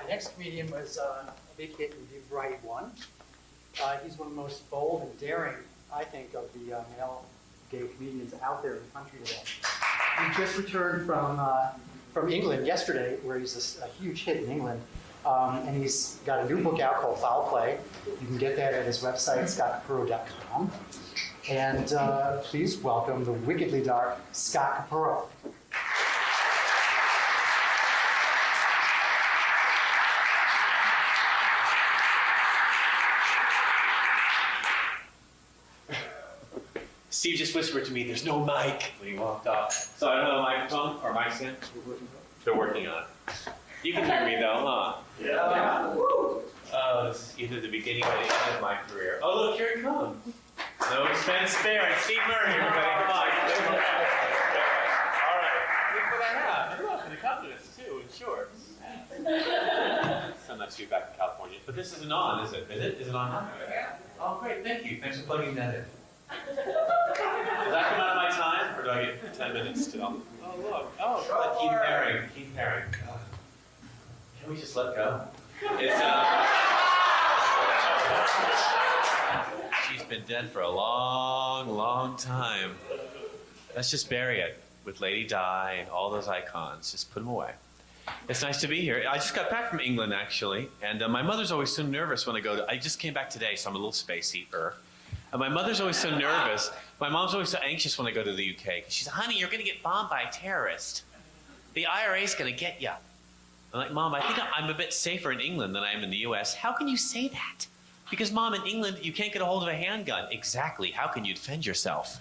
next comedian was a big hit and the right one. He's one of the most bold and daring, I think, of the male gay comedians out there in the country today. He just returned from England yesterday, where he's a huge hit in England. And he's got a new book out called Foul Play. You can get that at his website, scottcapurro.com. And please welcome the wickedly dark Scott Capurro. Steve just whispered to me, "There's no mic," when he walked off. So I don't know, microphone or mic stand? They're working on it. You can hear me though, huh? Yeah. Oh, this is either the beginning or the end of my career. Oh, look, here it comes. No expense spared. Steve Murray, everybody, come on. All right. Look what I have. You're welcome to come to this too, in shorts. So nice to be back in California. But this isn't on, is it? Is it on now? Oh, great. Thank you. Thanks for plugging that in. Does that come out of my time, or do I get 10 minutes still? Oh, look. Oh, Keith Haring. God. Can we just let go? It's, she's been dead for a long, long time. Let's just bury it with Lady Di and all those icons. Just put them away. It's nice to be here. I just got back from England, actually, and my mother's always so nervous when I go to... I just came back today, so I'm a little spacey. And my mother's always so nervous. My mom's always so anxious when I go to the UK. She's like, "Honey, you're going to get bombed by a terrorist. The IRA's going to get you." I'm like, "Mom, I think I'm a bit safer in England than I am in the US. How can you say that?" "Because, Mom, in England, you can't get a hold of a handgun." "Exactly. How can you defend yourself?"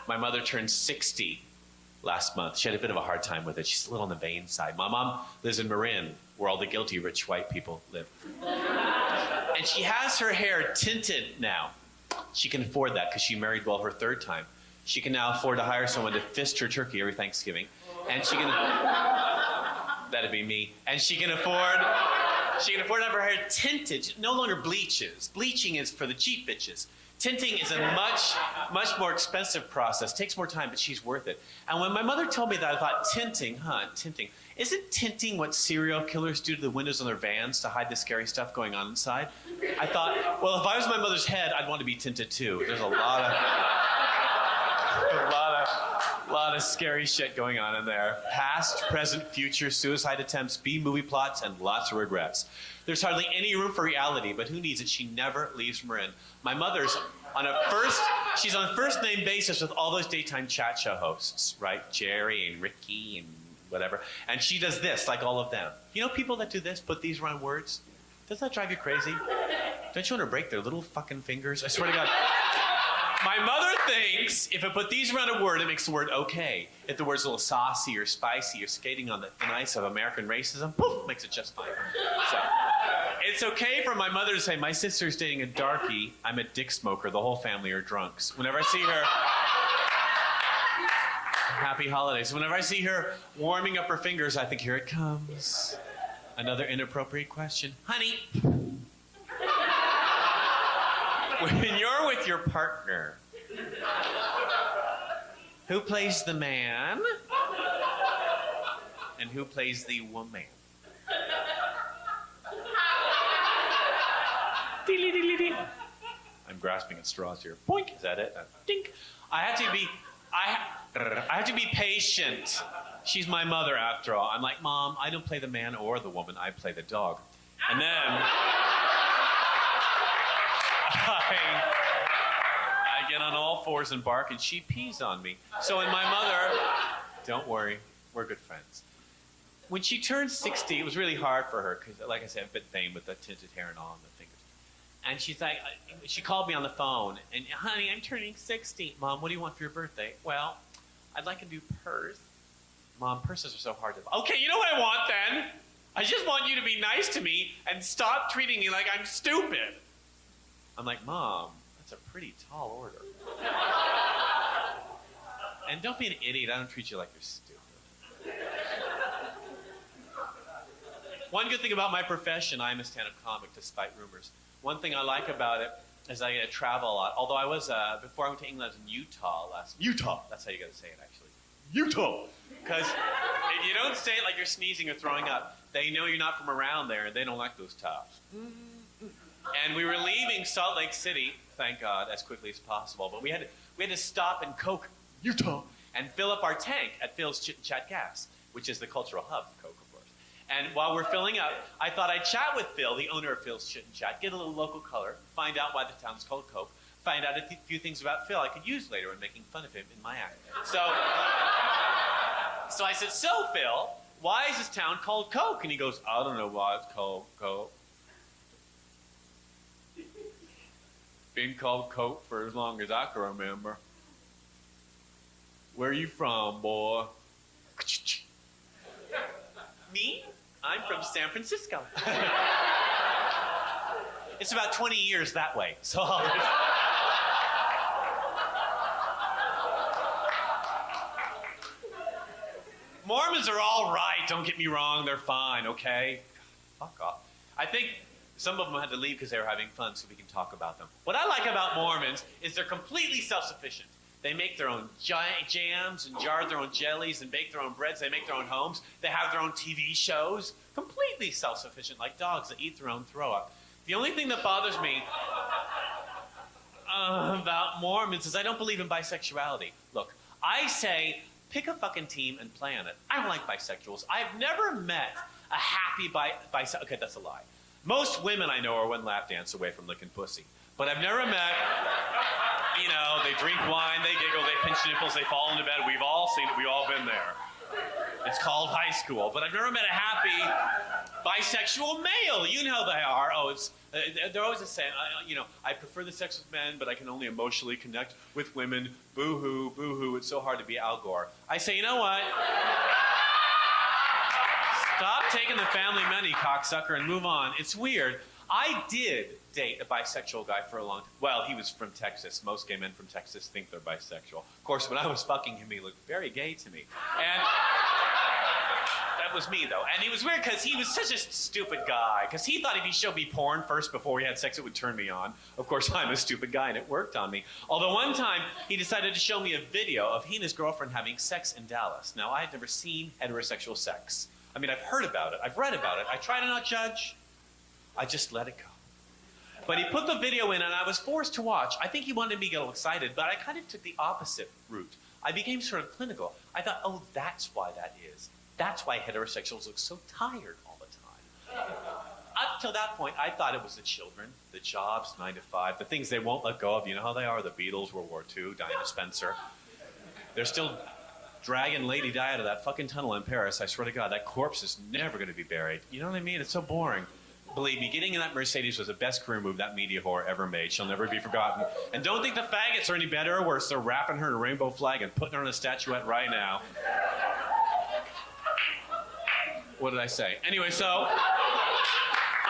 My mother turned 60 last month. She had a bit of a hard time with it. She's a little on the vain side. My mom lives in Marin, where all the guilty rich white people live. And she has her hair tinted now. She can afford that because she married well her third time. She can now afford to hire someone to fist her turkey every Thanksgiving. And she can, that'd be me. And she can afford to have her hair tinted. She no longer bleaches. Bleaching is for the cheap bitches. Tinting is a much, much more expensive process. Takes more time, but she's worth it. And when my mother told me that, I thought, tinting. Isn't tinting what serial killers do to the windows on their vans to hide the scary stuff going on inside? I thought, well, if I was my mother's head, I'd want to be tinted too. There's a lot of scary shit going on in there. Past, present, future, suicide attempts, B-movie plots, and lots of regrets. There's hardly any room for reality, but who needs it? She never leaves Marin. My mother's she's on a first name basis with all those daytime chat show hosts, right? Jerry and Ricky and whatever. And she does this, like all of them. You know people that do this, put these around words? Doesn't that drive you crazy? Don't you want to break their little fucking fingers? I swear to God. My mother thinks if I put these around a word, it makes the word okay. If the word's a little saucy or spicy or skating on the thin ice of American racism, poof, makes it just fine. So it's okay for my mother to say, "My sister's dating a darkie. I'm a dick smoker. The whole family are drunks." Whenever I see her... Happy holidays. Whenever I see her warming up her fingers, I think, here it comes. Another inappropriate question. "Honey, when you're with your partner, who plays the man and who plays the woman?" I'm grasping at straws here. Boink. Is that it? Dink. I have to be patient. She's my mother, after all. I'm like, "Mom, I don't play the man or the woman. I play the dog." And then I get on all fours and bark, and she pees on me. So in my mother, don't worry, we're good friends. When she turned 60, it was really hard for her because, like I said, I'm a bit vain with the tinted hair and all and the fingers. And she's like, she called me on the phone, and, "Honey, I'm turning 60. Mom, what do you want for your birthday?" "Well, I'd like a new purse." "Mom, purses are so hard to buy." "Okay, you know what I want then? I just want you to be nice to me and stop treating me like I'm stupid." I'm like, "Mom, that's a pretty tall order." And don't be an idiot. I don't treat you like you're stupid. One good thing about my profession, I'm a stand-up comic, despite rumors. One thing I like about it is I get to travel a lot. Although I was, before I went to England, I was in Utah, that's how you got to say it, actually. Utah! Because You don't say it like you're sneezing or throwing up. They know you're not from around there, and they don't like those tops. And we were leaving Salt Lake City, thank God, as quickly as possible. But we had to stop in Coke, Utah, and fill up our tank at Phil's Chit and Chat Gas, which is the cultural hub of Coke, of course. And while we're filling up, I thought I'd chat with Phil, the owner of Phil's Chit and Chat, get a little local color, find out why the town's called Coke, find out a few things about Phil I could use later when making fun of him in my act. So I said, so Phil, why is this town called Coke? And he goes, I don't know why it's called Coke. Been called Coke for as long as I can remember. Where you from, boy? Me? I'm from San Francisco. It's about 20 years that way, so Mormons are all right, don't get me wrong, they're fine, okay? Fuck off. I think some of them had to leave because they were having fun, so we can talk about them. What I like about Mormons is they're completely self-sufficient. They make their own jams and jar their own jellies and bake their own breads. They make their own homes. They have their own TV shows. Completely self-sufficient, like dogs that eat their own throw-up. The only thing that bothers me about Mormons is I don't believe in bisexuality. Look, I say pick a fucking team and play on it. I don't like bisexuals. I've never met a happy bisexual. Okay, that's a lie. Most women I know are one lap dance away from licking pussy. But I've never met, you know, they drink wine, they giggle, they pinch nipples, they fall into bed. We've all seen it. We've all been there. It's called high school. But I've never met a happy bisexual male. You know they are. Oh, they're always the same. I prefer the sex with men, but I can only emotionally connect with women. Boo-hoo, boo-hoo. It's so hard to be Al Gore. I say, you know what? Stop taking the family money, cocksucker, and move on. It's weird. I did date a bisexual guy for a long time. Well, he was from Texas. Most gay men from Texas think they're bisexual. Of course, when I was fucking him, he looked very gay to me. And that was me, though. And he was weird because he was such a stupid guy. Because he thought if he showed me porn first before we had sex, it would turn me on. Of course, I'm a stupid guy, and it worked on me. Although one time, he decided to show me a video of he and his girlfriend having sex in Dallas. Now, I had never seen heterosexual sex. I mean, I've heard about it. I've read about it. I try to not judge. I just let it go. But he put the video in, and I was forced to watch. I think he wanted me to get all excited, but I kind of took the opposite route. I became sort of clinical. I thought, oh, that's why that is. That's why heterosexuals look so tired all the time. Up till that point, I thought it was the children, the jobs, 9 to 5, the things they won't let go of. You know how they are? The Beatles, World War II, Diana Spencer. They're still dragging Lady Di out of that fucking tunnel in Paris. I swear to God, that corpse is never going to be buried. You know what I mean? It's so boring. Believe me, getting in that Mercedes was the best career move that media whore ever made. She'll never be forgotten. And don't think the faggots are any better or worse. They're wrapping her in a rainbow flag and putting her on a statuette right now. What did I say? Anyway, so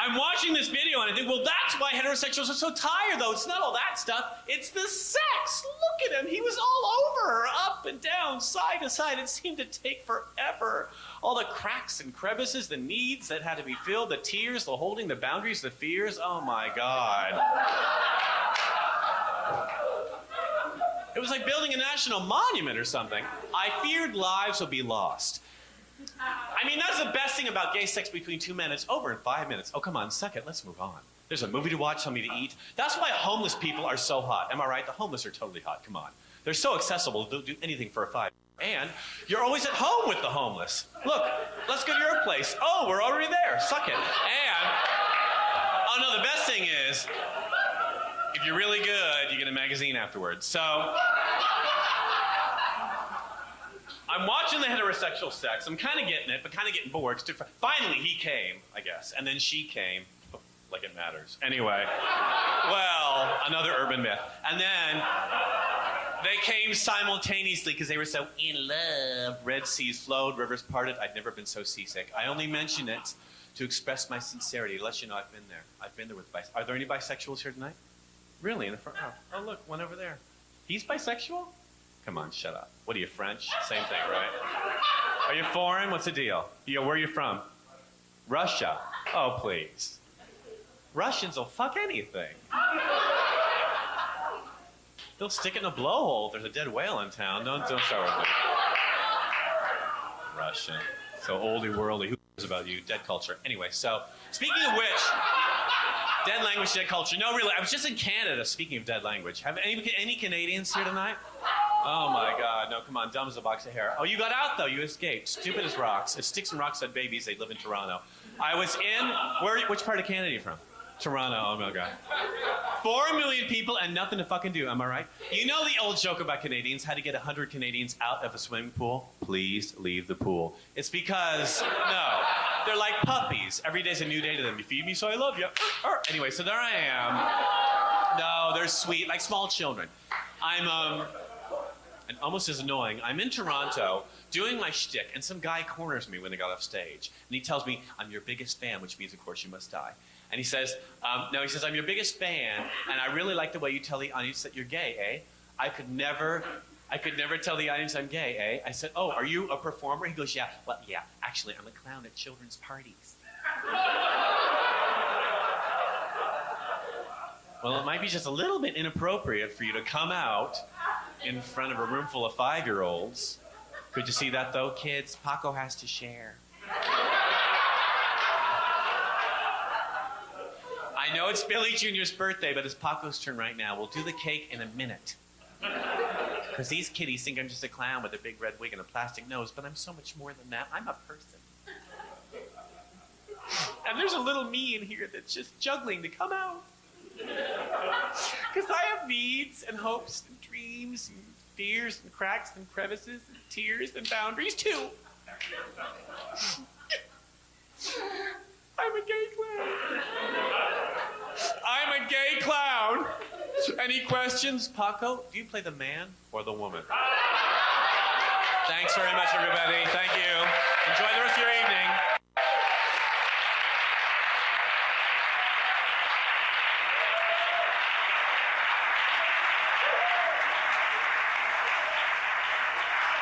I'm watching this video and I think, well, that's why heterosexuals are so tired, though. It's not all that stuff. It's the sex. Look at him. He was all over her, up and down, side to side. It seemed to take forever. All the cracks and crevices, the needs that had to be filled, the tears, the holding, the boundaries, the fears. Oh, my God. It was like building a national monument or something. I feared lives would be lost. I mean, that's the best thing about gay sex between two men. It's over in 5 minutes. Oh, come on, suck it. Let's move on. There's a movie to watch, something to eat. That's why homeless people are so hot. Am I right? The homeless are totally hot. Come on. They're so accessible. They'll do anything for a $5. And you're always at home with the homeless. Look, let's go to your place. Oh, we're already there. Suck it. And, oh no, the best thing is, if you're really good, you get a magazine afterwards. So, I'm watching the heterosexual sex. I'm kind of getting it, but kind of getting bored. Finally, he came, I guess. And then she came. Like it matters. Anyway, well, another urban myth. And then they came simultaneously because they were so in love. Red seas flowed, rivers parted. I'd never been so seasick. I only mention it to express my sincerity, to let you know I've been there. I've been there with Are there any bisexuals here tonight? Really, in the front row? Oh, look, one over there. He's bisexual? Come on, shut up. What are you, French? Same thing, right? Are you foreign? What's the deal? Where are you from? Russia. Oh, please. Russians will fuck anything. They'll stick it in a blowhole if there's a dead whale in town. Don't start with me. Russian. So oldie worldy. Who cares about you? Dead culture. Anyway, so speaking of which, dead language, dead culture. No, really, I was just in Canada. Speaking of dead language, have any Canadians here tonight? Oh my God, no, come on, dumb as a box of hair. Oh, you got out though, you escaped. Stupid as rocks. It's Sticks and Rocks had babies, they live in Toronto. I was in, which part of Canada are you from? Toronto, oh my God. 4 million people and nothing to fucking do, am I right? You know the old joke about Canadians, how to get 100 Canadians out of a swimming pool? Please leave the pool. It's because, no, they're like puppies. Every day's a new day to them. You feed me, so I love you. Anyway, so there I am. No, they're sweet, like small children. I'm, and almost as annoying, I'm in Toronto doing my shtick, and some guy corners me when they got off stage. And he tells me, I'm your biggest fan, which means, of course, you must die. And he says, I'm your biggest fan, and I really like the way you tell the audience that you're gay, eh? I could never tell the audience I'm gay, eh? I said, oh, are you a performer? He goes, yeah. Well, yeah, actually, I'm a clown at children's parties. Well, it might be just a little bit inappropriate for you to come out in front of a room full of 5-year-olds. Could you see that, though, kids? Paco has to share. I know it's Billy Jr.'s birthday, but it's Paco's turn right now. We'll do the cake in a minute. Because these kiddies think I'm just a clown with a big red wig and a plastic nose, but I'm so much more than that. I'm a person. And there's a little me in here that's just juggling to come out. Because I have needs and hopes and dreams and fears and cracks and crevices and tears and boundaries too. I'm a gay clown. I'm a gay clown. Any questions? Paco, do you play the man or the woman? Thanks very much, everybody. Thank you. Enjoy the rest of your evening.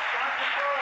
Scott Capurro.